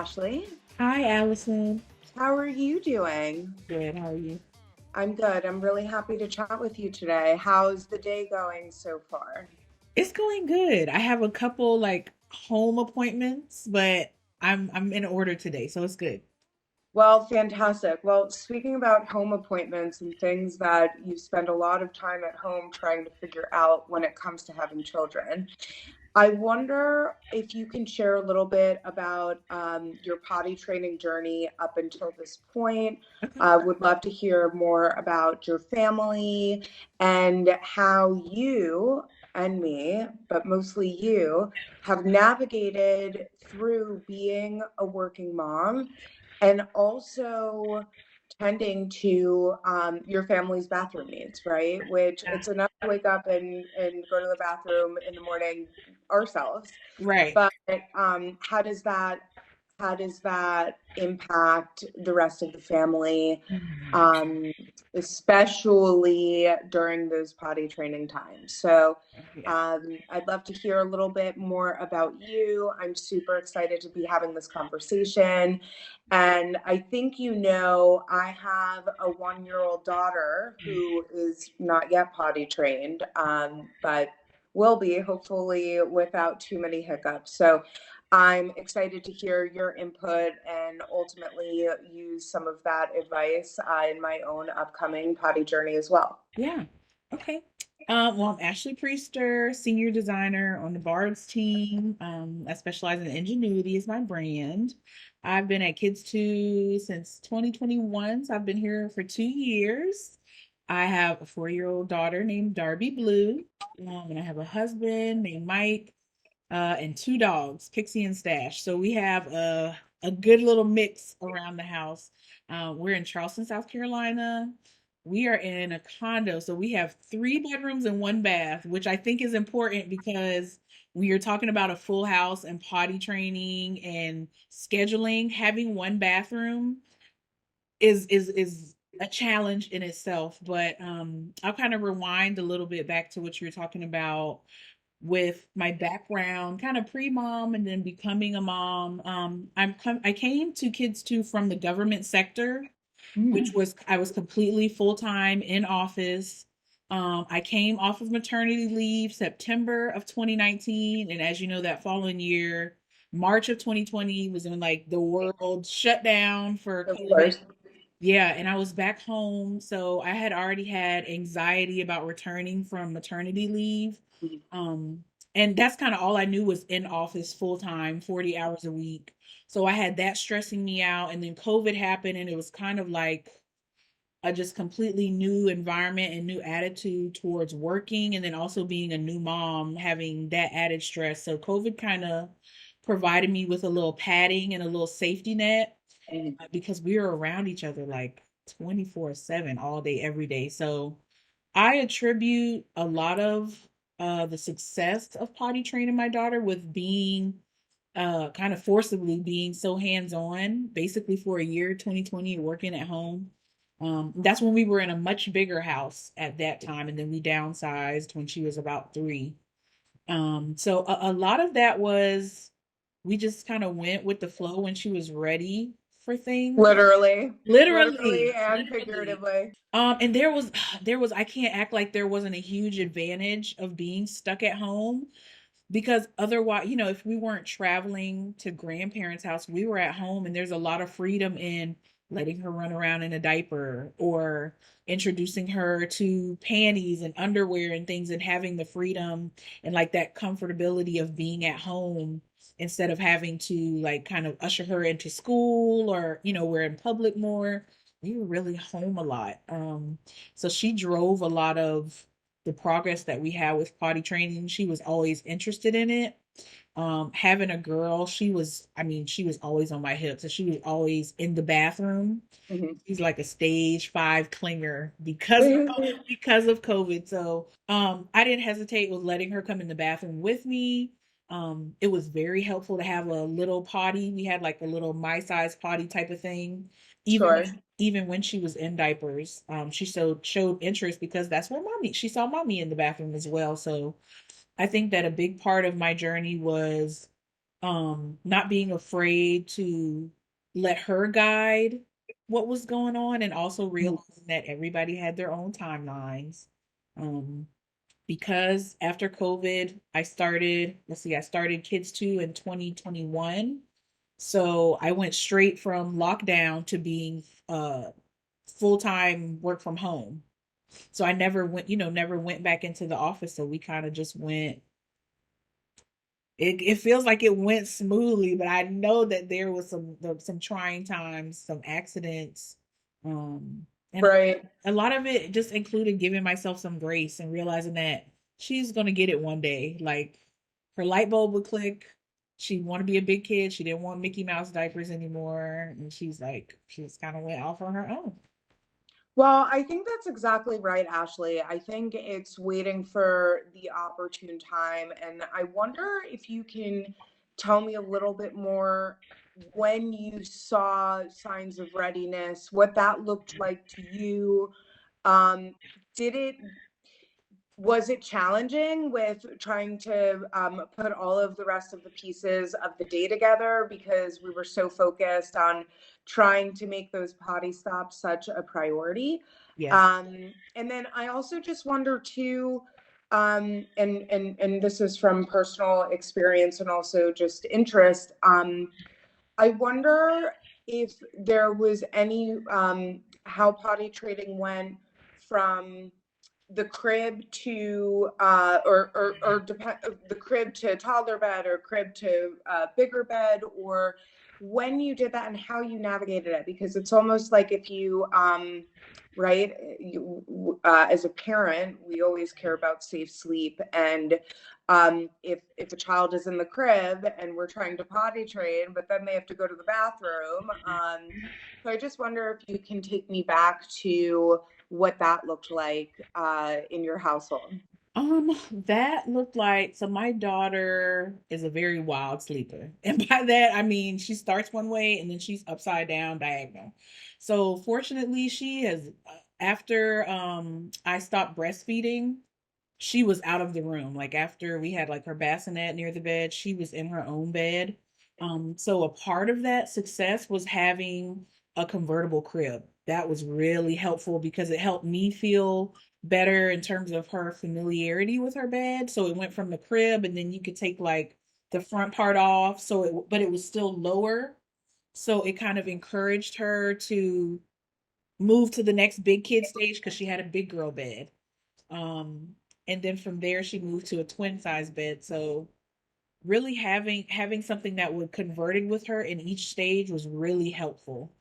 Ashlee. Hi, Allison. How are you doing? Good. How are you? I'm good. I'm really happy to chat with you today. How's the day going so far? It's going good. I have a couple like home appointments, but I'm in order today, so it's good. Well, fantastic. Well, speaking about home appointments and things that you spend a lot of time at home trying to figure out when it comes to having children, I wonder if you can share a little bit about your potty training journey up until this point. Okay. Would love to hear more about your family and how you and me, but mostly you, have navigated through being a working mom and also tending to your family's bathroom needs, right? Which Yeah. it's enough to wake up and go to the bathroom in the morning ourselves, Right. but how does that impact the rest of the family, Mhm. um, especially during those potty training times? So Yeah. I'd love to hear a little bit more about you. I'm super excited to be having this conversation. And I think I have a 1 year old daughter who is not yet potty trained, but will be hopefully without too many hiccups. So I'm excited to hear your input and ultimately use some of that advice in my own upcoming potty journey as well. Yeah. Okay. Well, I'm Ashlee Priester, senior designer on the Bard's team. I specialize in ingenuity is my brand. I've been at Kids 2 since 2021, so I've been here for 2 years. I have a 4-year-old daughter named Darby Blue, and I have a husband named Mike, and two dogs, Pixie and Stash. So we have a good little mix around the house. We're in Charleston, South Carolina. We are in a condo, so we have three bedrooms and one bath, which I think is important because we are talking about a full house and potty training and scheduling. Having one bathroom is a challenge in itself. But I'll kind of rewind a little bit back to what you were talking about with my background, kind of pre-mom and then becoming a mom. I came to Kids 2 from the government sector, which Mm. was I was completely full-time in office. I came off of maternity leave September of 2019, and as you know, that following year, March of 2020 was when like the world shut down for Of COVID. course. Yeah, and I was back home, so I had already had anxiety about returning from maternity leave. Um, and that's kind of all I knew was in office full time, 40 hours a week. So I had that stressing me out, and then COVID happened, and it was kind of like a just completely new environment and new attitude towards working, and then also being a new mom, having that added stress. So COVID kind of provided me with a little padding and a little safety net Mm. because we were around each other like 24/7 all day every day. So I attribute a lot of the success of potty training my daughter with being kind of forcibly being so hands-on basically for a year, 2020, working at home. That's when we were in a much bigger house at that time, and then we downsized when she was about 3. So a lot of that was we just kind of went with the flow when she was ready for things. Literally, literally Literally, and literally. figuratively. And there was I can't act like there wasn't a huge advantage of being stuck at home because otherwise, if we weren't traveling to grandparents' house, we were at home, and there's a lot of freedom in letting her run around in a diaper or introducing her to panties and underwear and things, and having the freedom and like that comfortability of being at home instead of having to like kind of usher her into school, or we're in public more. We were really home a lot. So she drove a lot of the progress that we had with potty training. She was always interested in it. Having a girl, she was always on my hips, and she was always in the bathroom. Mhm. She's like a stage 5 clinger because of COVID. So I didn't hesitate with letting her come in the bathroom with me. It was very helpful to have a little potty. We had like a little my size potty type of thing. Even Sure. even when she was in diapers, she showed interest because that's what mommy she saw mommy in the bathroom as well. So I think that a big part of my journey was not being afraid to let her guide what was going on, and also realizing that everybody had their own timelines. Um, because after COVID, I started Kids 2 in 2021. So I went straight from lockdown to being full-time work from home. So I never went back into the office. So we kind of just went. It feels like it went smoothly, but I know that there was some trying times, some accidents, and Right. a lot of it just included giving myself some grace and realizing that she's gonna get it one day. Like her light bulb would click. She'd want to be a big kid. She didn't want Mickey Mouse diapers anymore, and she just kind of went off on her own. Well, I think that's exactly right, Ashley. I think it's waiting for the opportune time. And I wonder if you can tell me a little bit more when you saw signs of readiness, what that looked like to you. Um, did it Was it challenging with trying to put all of the rest of the pieces of the day together because we were so focused on trying to make those potty stops such a priority? Yes. And then I also just wonder too, and this is from personal experience and also just interest. I wonder if there was any how potty training went from the crib to or depend the crib to toddler bed or crib to bigger bed, or when you did that and how you navigated it, because it's almost like if you right, you as a parent we always care about safe sleep, and if a child is in the crib and we're trying to potty train but then they have to go to the bathroom, so I just wonder if you can take me back to what that looked like in your household. That looked like, so my daughter is a very wild sleeper. And by that I mean she starts one way and then she's upside down diagonal. So fortunately she has after I stopped breastfeeding, she was out of the room. Like after we had like her bassinet near the bed, she was in her own bed. So a part of that success was having a convertible crib. That was really helpful because it helped me feel better in terms of her familiarity with her bed. So it went from the crib and then you could take like the front part off. But it was still lower. So it kind of encouraged her to move to the next big kid stage because she had a big girl bed. Um, and then from there she moved to a twin size bed. So really having something that would convert it with her in each stage was really helpful,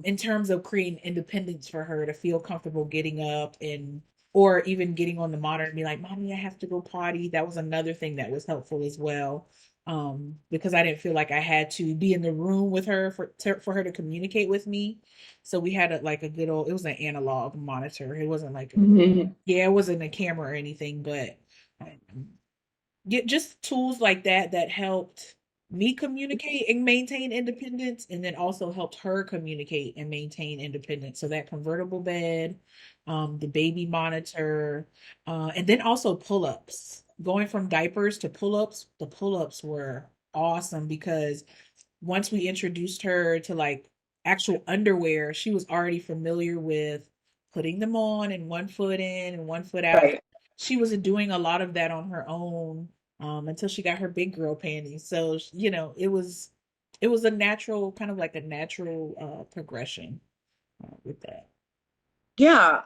in terms of creating independence for her to feel comfortable getting up and or even getting on the monitor and be like, "Mommy, I have to go potty." That was another thing that was helpful as well. Because I didn't feel like I had to be in the room with her for her to communicate with me. So we had like a good old, it was an analog monitor. It wasn't like Mhm. yeah, it wasn't a camera or anything, but um, get just tools like that that helped me communicate and maintain independence, and then also helped her communicate and maintain independence. So that convertible bed, the baby monitor, and then also pull-ups. Going from diapers to pull-ups, the pull-ups were awesome because once we introduced her to like actual underwear, she was already familiar with putting them on and one foot in and one foot out. Right. She was doing a lot of that on her own, until she got her big girl panties. So, it was a natural, kind of like a natural progression with that. Yeah.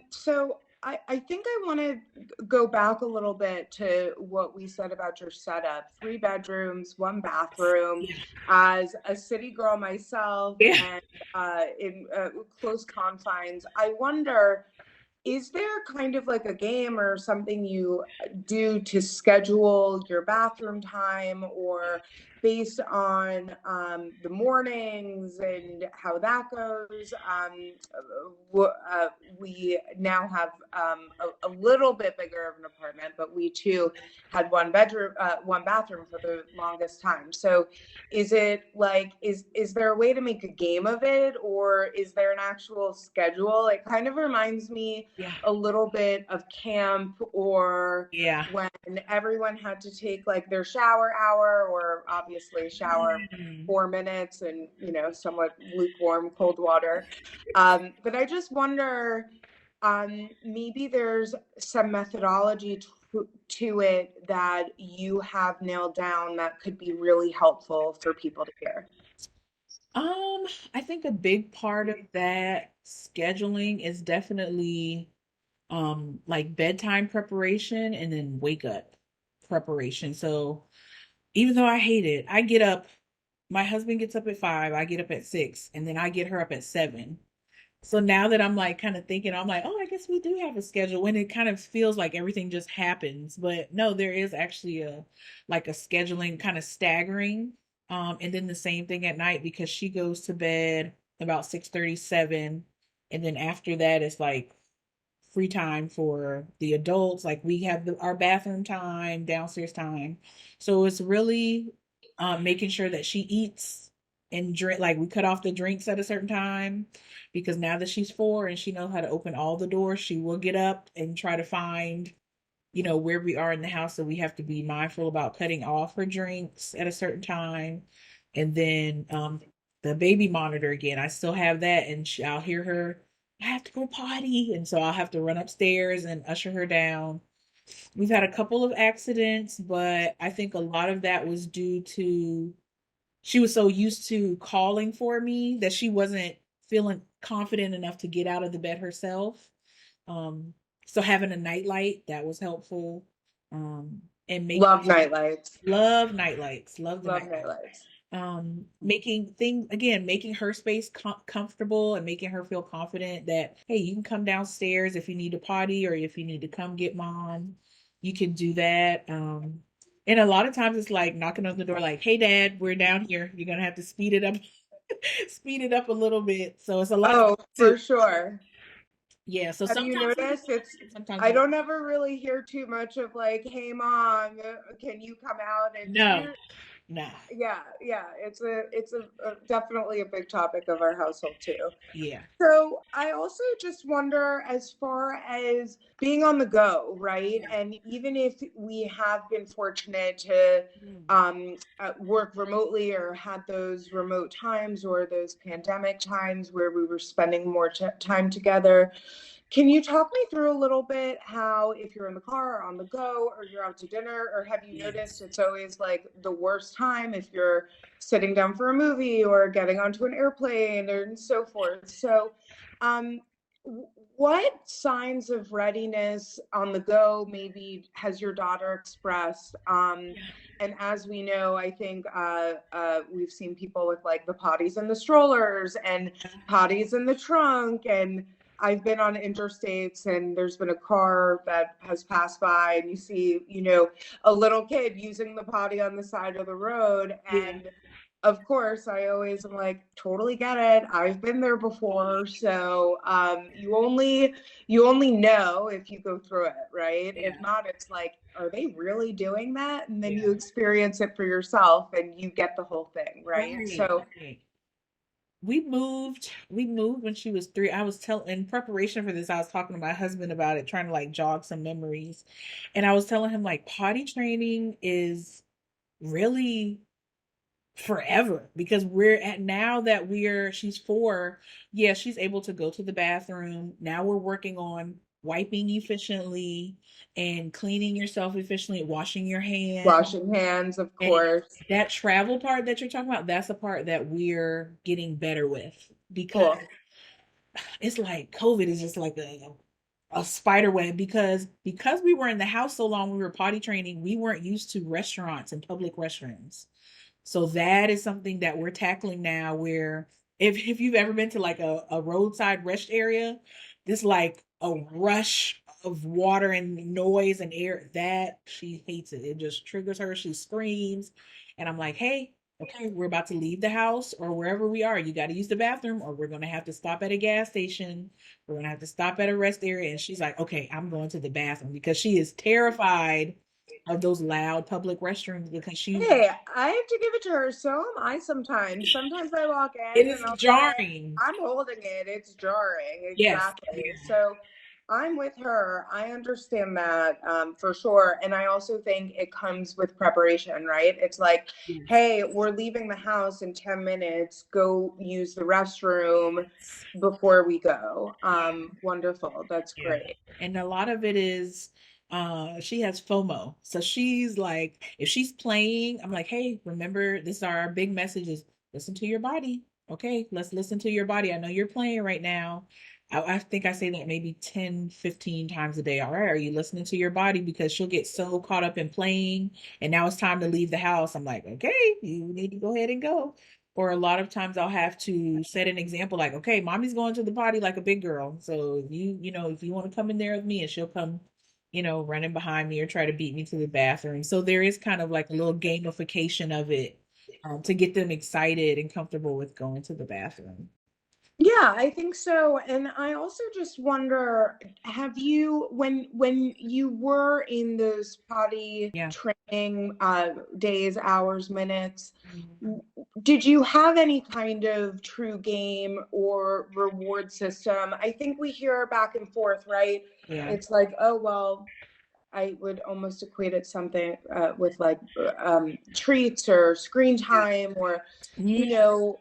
So I think I want to go back a little bit to what we said about your setup. 3 bedrooms, 1 bathroom. Yeah. As a city girl myself Yeah. and in close confines, I wonder, is there kind of like a game or something you do to schedule your bathroom time, or based on the mornings and how that goes, we now have a little bit bigger of an apartment, but we too had one bedroom, one bathroom for the longest time. So is it like, is there a way to make a game of it, or is there an actual schedule? It kind of reminds me Yeah. a little bit of camp, or Yeah. when everyone had to take like their shower hour, or obviously shower Mm. 4 minutes and, you know, somewhat lukewarm cold water. But I just wonder, maybe there's some methodology to it that you have nailed down that could be really helpful for people to hear. Um, I think a big part of that scheduling is definitely like bedtime preparation and then wake up preparation. So even though I hate it, I get up, my husband gets up at 5, I get up at 6, and then I get her up at 7. So now that I'm like kind of thinking, I'm like, oh, I guess we do have a schedule when it kind of feels like everything just happens. But no, there is actually a like a scheduling kind of staggering. And then the same thing at night because she goes to bed about 6:37. And then after that it's like free time for the adults. Like we have our bathroom time, downstairs time. So it's really making sure that she eats and drink. Like we cut off the drinks at a certain time because now that she's 4 and she knows how to open all the doors, she will get up and try to find, you know, where we are in the house. So we have to be mindful about cutting off her drinks at a certain time. And then the baby monitor again, I still have that, and I'll hear her, I have to go potty. And so I'll have to run upstairs and usher her down. We've had a couple of accidents, but I think a lot of that was due to she was so used to calling for me that she wasn't feeling confident enough to get out of the bed herself. Um, so having a nightlight that was helpful. And making Love nightlights. love nightlights, love the Love nightlight. nightlights. Making things again, making her space comfortable and making her feel confident that hey, you can come downstairs if you need a potty or if you need to come get mom, you can do that. And a lot of times it's like knocking on the door, like, "Hey, Dad, we're down here. You're gonna have to speed it up, speed it up a little bit." So it's a lot of Oh, to for sure. yeah. So Have you sometimes we do noticed that, it's, sometimes I we don't ever really hear too much of like, hey mom, can you come out? It's no, you. no, Yeah, yeah, it's a definitely a big topic of our household too. yeah, So I also just wonder, as far as being on the go, right? yeah. And even if we have been fortunate to Mm. work remotely, or had those remote times or those pandemic times where we were spending more time together, can you talk me through a little bit how, if you're in the car or on the go or you're out to dinner, or have you noticed Yes. it's always like the worst time if you're sitting down for a movie or getting onto an airplane and so forth? So, um, what signs of readiness on the go maybe has your daughter expressed? And as we know, I think we've seen people with like the potties in the strollers and potties in the trunk, and I've been on interstates and there's been a car that has passed by and you see, you know, a little kid using the potty on the side of the road. Yeah. And of course, I always am like, totally get it. I've been there before. So you only know if you go through it, right? If Yeah. not, it's like, are they really doing that? And then Yeah. you experience it for yourself and you get the whole thing, right? Right. So Right. We moved when she was 3. I was telling in preparation for this, I was talking to my husband about it, trying to like jog some memories. And I was telling him like potty training is really forever because we're at now that she's 4, yeah, she's able to go to the bathroom. Now we're working on wiping efficiently and cleaning yourself efficiently, washing your hands. washing hands, of And course. that travel part that you're talking about, that's the part that we're getting better with because Cool. it's like COVID is just like a spider web because we were in the house so long, we were potty training, we weren't used to restaurants and public restrooms. So that is something that we're tackling now where if you've ever been to like a roadside rest area, this like a rush of water and noise and air, that she hates it. It just triggers her. She screams. And I'm like, hey, okay, we're about to leave the house or wherever we are. You got to use the bathroom, or we're going to have to stop at a gas station. We're going to have to stop at a rest area. And she's like, okay, I'm going to the bathroom, because she is terrified of those loud public restrooms, because she, Hey, I have to give it to her. So am I sometimes. Sometimes I walk it in is and I'll say, jarring. I'm holding it. It's jarring. Yes. Exactly. Yeah. So I'm with her. I understand that for sure. And I also think it comes with preparation, right? It's like, Yes. hey, we're leaving the house in 10 minutes. Go use the restroom before we go. Wonderful. That's Yeah. great. And a lot of it is she has FOMO. So she's like, if she's playing, I'm like, hey, remember, this is our big message is listen to your body. Okay, let's listen to your body. I know you're playing right now. I think I say that maybe 10, 15 times a day. All right, are you listening to your body? Because she'll get so caught up in playing, and now it's time to leave the house. I'm like, okay, you need to go ahead and go. Or a lot of times I'll have to set an example like, okay, mommy's going to the potty like a big girl. So if you want to come in there with me, and she'll come, running behind me or try to beat me to the bathroom. So there is kind of like a little gamification of it, to get them excited and comfortable with going to the bathroom. Yeah, I think so. And I also just wonder, have you, when you were in those potty Yeah. training days, hours, minutes, Mhm. did you have any kind of true game or reward system? I think we hear back and forth, right? Yeah. It's like, oh, well, I would almost equate it something with like treats or screen time or, Yeah. you know,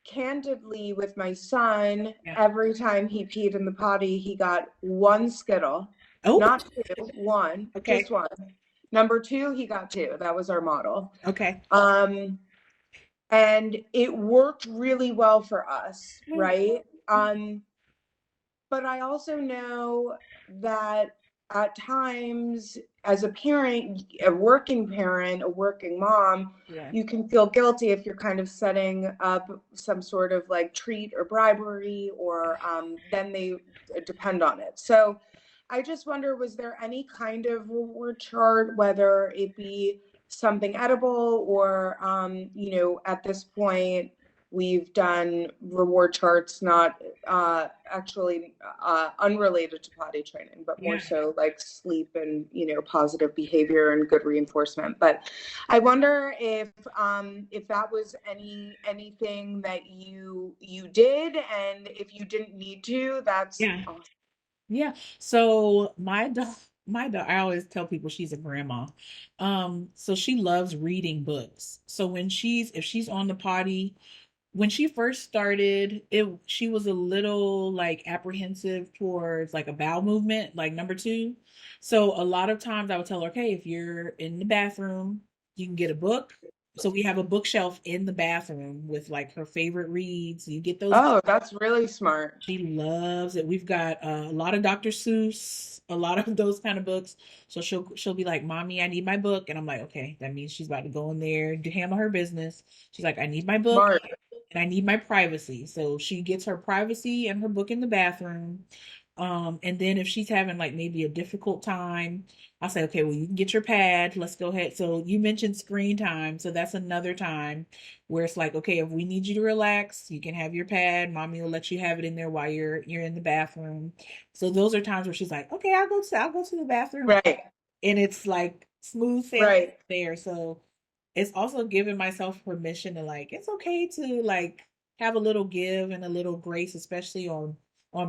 candidly with my son, Yeah. every time he peed in the potty, he got one Skittle, Oh, not two, one, okay. just one. Number two, he got two. That was our model. Okay. Um, and it worked really well for us, right? But I also know that at times, as a parent, a working parent, a working mom, Yeah. you can feel guilty if you're kind of setting up some sort of like treat or bribery, or then they depend on it. So I just wonder, was there any kind of reward chart, whether it be something edible or, at this point, we've done reward charts, not actually unrelated to potty training, but more Yeah. so like sleep and positive behavior and good reinforcement. But I wonder if that was anything that you did, and if you didn't need to, that's Yeah. awesome. Yeah. So my dog, I always tell people she's a grandma. So she loves reading books. So if she's on the potty, when she first started, she was a little like apprehensive towards like a bowel movement, like number two. So a lot of times I would tell her, okay, if you're in the bathroom, you can get a book. So we have a bookshelf in the bathroom with like her favorite reads. You get those. Oh, that's really smart. She loves it. We've got a lot of Dr. Seuss, a lot of those kind of books. So she'll be like, "Mommy, I need my book," and I'm like, "Okay, that means she's about to go in there to handle her business." She's like, "I need my book Smart. and I need my privacy." So she gets her privacy and her book in the bathroom. And then if she's having like maybe a difficult time, I'll say, okay, well, you can get your pad. Let's go ahead. So you mentioned screen time. So that's another time where it's like, okay, if we need you to relax, you can have your pad. Mommy will let you have it in there while you're in the bathroom. So those are times where she's like, okay, I'll go to the bathroom. Right. And it's like smooth sailing Right. there. So it's also giving myself permission to like, it's okay to like have a little give and a little grace, especially on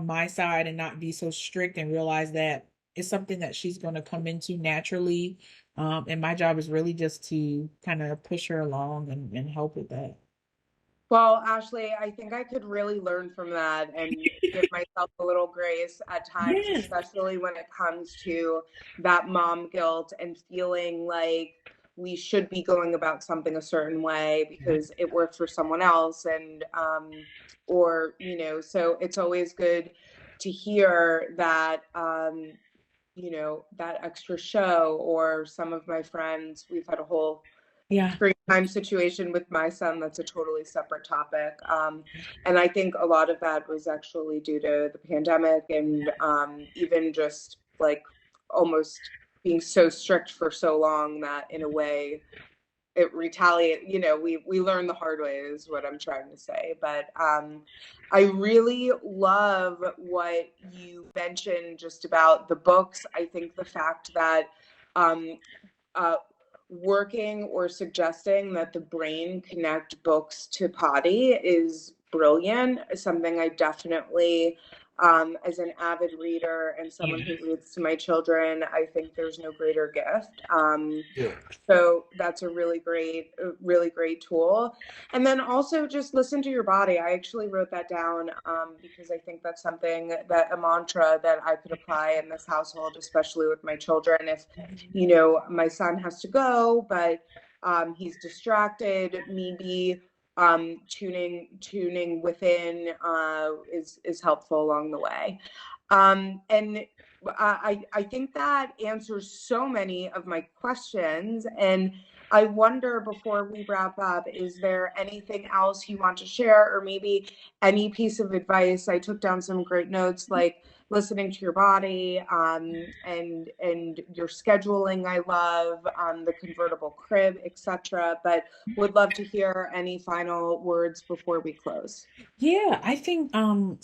my side, and not be so strict, and realize that it's something that she's going to come into naturally. And my job is really just to kind of push her along and help with that. Well, Ashlee, I think I could really learn from that and give myself a little grace at times, Yes. especially when it comes to that mom guilt and feeling like we should be going about something a certain way because it worked for someone else. And, so it's always good to hear that, that extra show. Or some of my friends, we've had a whole Yeah. screen time situation with my son, that's a totally separate topic. And I think a lot of that was actually due to the pandemic and even just like almost being so strict for so long that in a way it retaliate, we learn the hard way is what I'm trying to say. But I really love what you mentioned just about the books. I think the fact that um, uh, working or suggesting that the brain connect books to Potty is brilliant. Something I definitely, as an avid reader and someone who reads to my children, I think there's no greater gift. Yeah. So that's a really great tool. And then also just listen to your body. I actually wrote that down because I think that's something that a mantra that I could apply in this household, especially with my children. If, my son has to go, but he's distracted, maybe tuning within is helpful along the way. And I think that answers so many of my questions. And I wonder, before we wrap up, is there anything else you want to share, or maybe any piece of advice? I took down some great notes, like listening to your body, and your scheduling. I love the convertible crib, etc. But would love to hear any final words before we close. Yeah, I think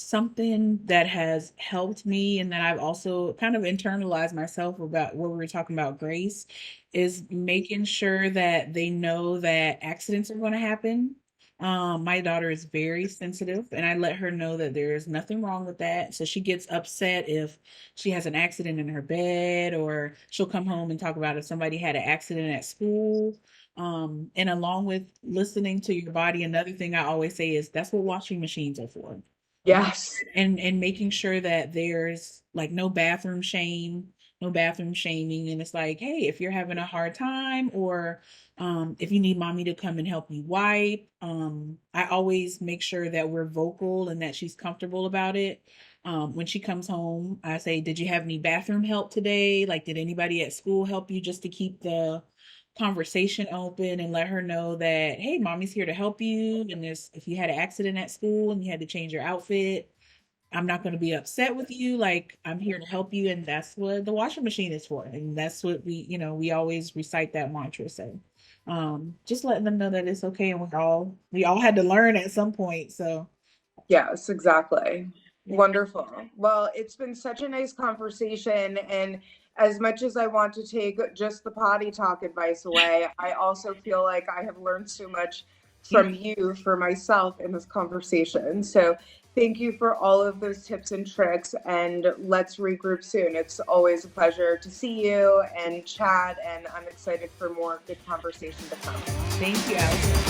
something that has helped me and that I've also kind of internalized myself about what we were talking about grace is making sure that they know that accidents are going to happen. My daughter is very sensitive and I let her know that there's nothing wrong with that. So she gets upset if she has an accident in her bed, or she'll come home and talk about if somebody had an accident at school. And along with listening to your body, another thing I always say is that's what washing machines are for. Yes. And making sure that there's like no bathroom shame, no bathroom shaming. And it's like, hey, if you're having a hard time, or if you need mommy to come and help you wipe, I always make sure that we're vocal and that she's comfortable about it. When she comes home, I say, did you have any bathroom help today? Like, did anybody at school help you, just to keep the conversation open and let her know that, hey, mommy's here to help you. And if you had an accident at school and you had to change your outfit, I'm not going to be upset with you. Like, I'm here to help you. And that's what the washing machine is for. And that's what we always recite that mantra. So just letting them know that it's okay. And we all had to learn at some point. So Yes, exactly. yeah. Wonderful. Well, it's been such a nice conversation. And as much as I want to take just the potty talk advice away, I also feel like I have learned so much Yeah. from you for myself in this conversation. So thank you for all of those tips and tricks. And let's regroup soon. It's always a pleasure to see you and chat. And I'm excited for more good conversation to come. Thank you, Allison.